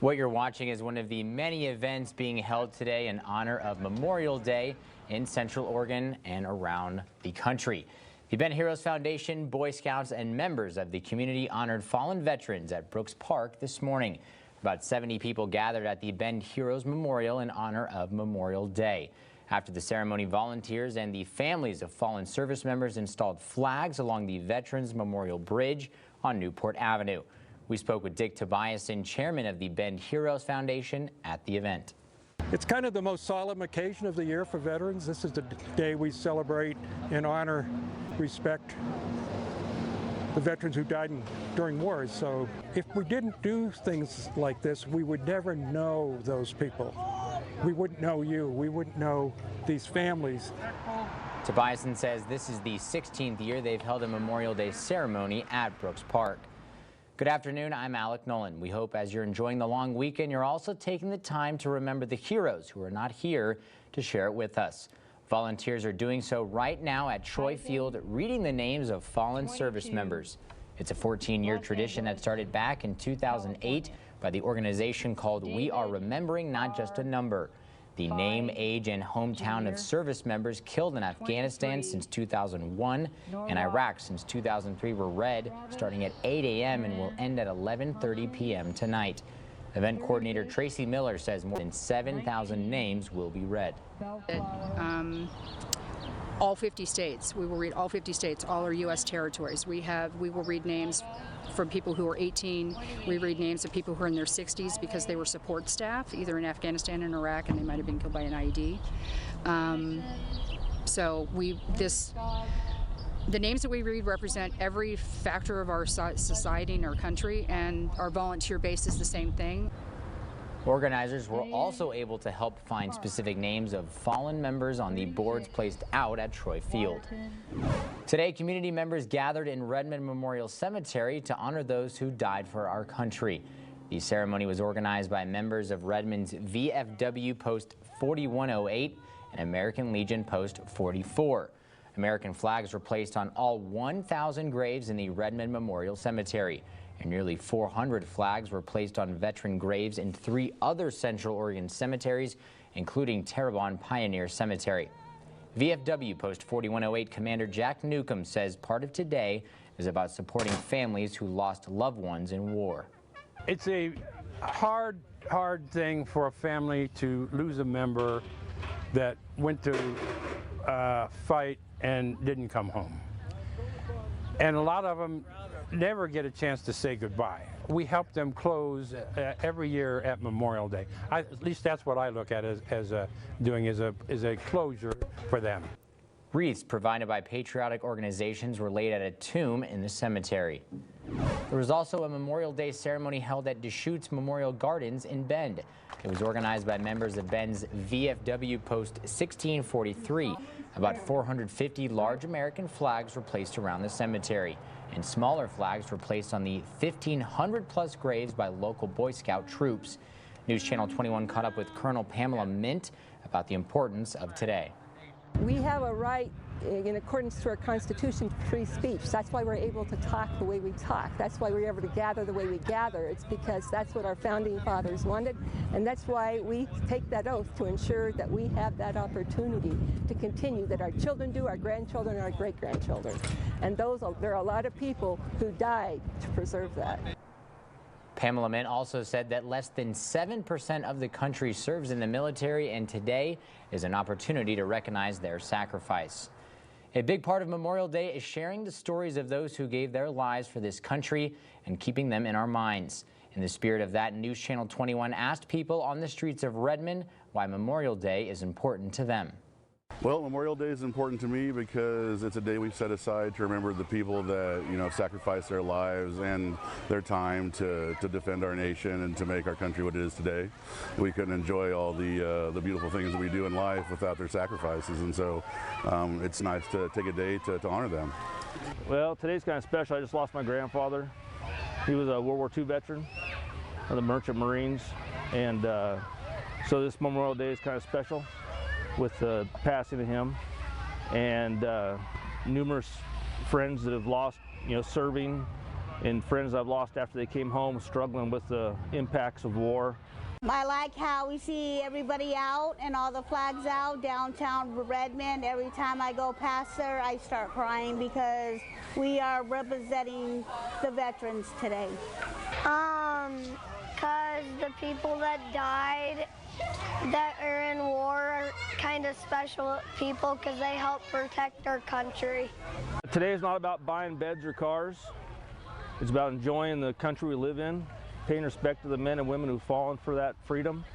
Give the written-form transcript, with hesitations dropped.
What you're watching is one of the many events being held today in honor of Memorial Day in Central Oregon and around the country. The Event Heroes Foundation, Boy Scouts, and members of the community honored fallen veterans at Brooks Park this morning. About 70 people gathered at the Event Heroes Memorial in honor of Memorial Day. After the ceremony, volunteers and the families of fallen service members installed flags along the Veterans Memorial Bridge on Newport Avenue. We spoke with Dick Tobiasen, chairman of the Event Heroes Foundation, at the event. It's kind of the most solemn occasion of the year for veterans. This is the day we celebrate and honor, respect the veterans who died during wars. So if we didn't do things like this, we would never know those people. We wouldn't know you. We wouldn't know these families. Tobiasen says this is the 16th year they've held a Memorial Day ceremony at Brooks Park. Good afternoon, I'm Alec Nolan. We hope as you're enjoying the long weekend, you're also taking the time to remember the heroes who are not here to share it with us. Volunteers are doing so right now at Troy Field, reading the names of fallen service members. It's a 14-year tradition that started back in 2008 by the organization called We Are Remembering Not Just a Number. The name, age, and hometown of service members killed in Afghanistan since 2001 and Iraq since 2003 were read starting at 8 a.m. and will end at 11:30 p.m. tonight. Event coordinator Tracy Miller says more than 7,000 names will be read. All 50 states. We will read all 50 states, all our U.S. territories. We will read names from people who are 18. We read names of people who are in their 60s because they were support staff, either in Afghanistan and Iraq, and they might have been killed by an IED. The names that we read represent every factor of our society and our country, and our volunteer base is the same thing. Organizers were also able to help find specific names of fallen members on the boards placed out at Troy Field. Today, community members gathered in Redmond Memorial Cemetery to honor those who died for our country. The ceremony was organized by members of Redmond's VFW Post 4108 and American Legion Post 44. American flags were placed on all 1,000 graves in the Redmond Memorial Cemetery. And nearly 400 flags were placed on veteran graves in 3 other Central Oregon cemeteries, including Terrebonne Pioneer Cemetery. VFW Post 4108 Commander Jack NEWCOMB says part of today is about supporting families who lost loved ones in war. It's a hard thing for a family to lose a member that went to fight and didn't come home. And a lot of them never get a chance to say goodbye. We help them close every year at Memorial Day. At least that's what I look at as a closure for them. Wreaths provided by patriotic organizations were laid at a tomb in the cemetery. There was also a Memorial Day ceremony held at DESCHUTES Memorial Gardens in Bend. It was organized by members of Bend's VFW Post 1643. About 450 large American flags were placed around the cemetery, and smaller flags were placed on the 1,500-plus graves by local Boy Scout troops. News Channel 21 caught up with Colonel Pamela MINDT about the importance of today. We have a right, in accordance to our Constitution, to free speech. That's why we're able to talk the way we talk. That's why we're able to gather the way we gather. It's because that's what our founding fathers wanted, and that's why we take that oath to ensure that we have that opportunity to continue, that our children do, our grandchildren, and our great-grandchildren. And there are a lot of people who died to preserve that. Pamela MINDT also said that less than 7% of the country serves in the military, and today is an opportunity to recognize their sacrifice. A big part of Memorial Day is sharing the stories of those who gave their lives for this country and keeping them in our minds. In the spirit of that, News Channel 21 asked people on the streets of Redmond why Memorial Day is important to them. Well, Memorial Day is important to me because it's a day we've set aside to remember the people that, have sacrificed their lives and their time to defend our nation and to make our country what it is today. We couldn't enjoy all the beautiful things that we do in life without their sacrifices, and so it's nice to take a day to honor them. Well, today's kind of special. I just lost my grandfather. He was a World War II veteran of the Merchant Marines, and so this Memorial Day is kind of special with the passing of him, and numerous friends that have lost, serving and friends I've lost after they came home struggling with the impacts of war. I like how we see everybody out and all the flags out downtown Redmond. Every time I go past there, I start crying because we are representing the veterans today. Because the people that died that are in war are kind of special people because they help protect our country. Today is not about buying beds or cars. It's about enjoying the country we live in, paying respect to the men and women who've fallen for that freedom,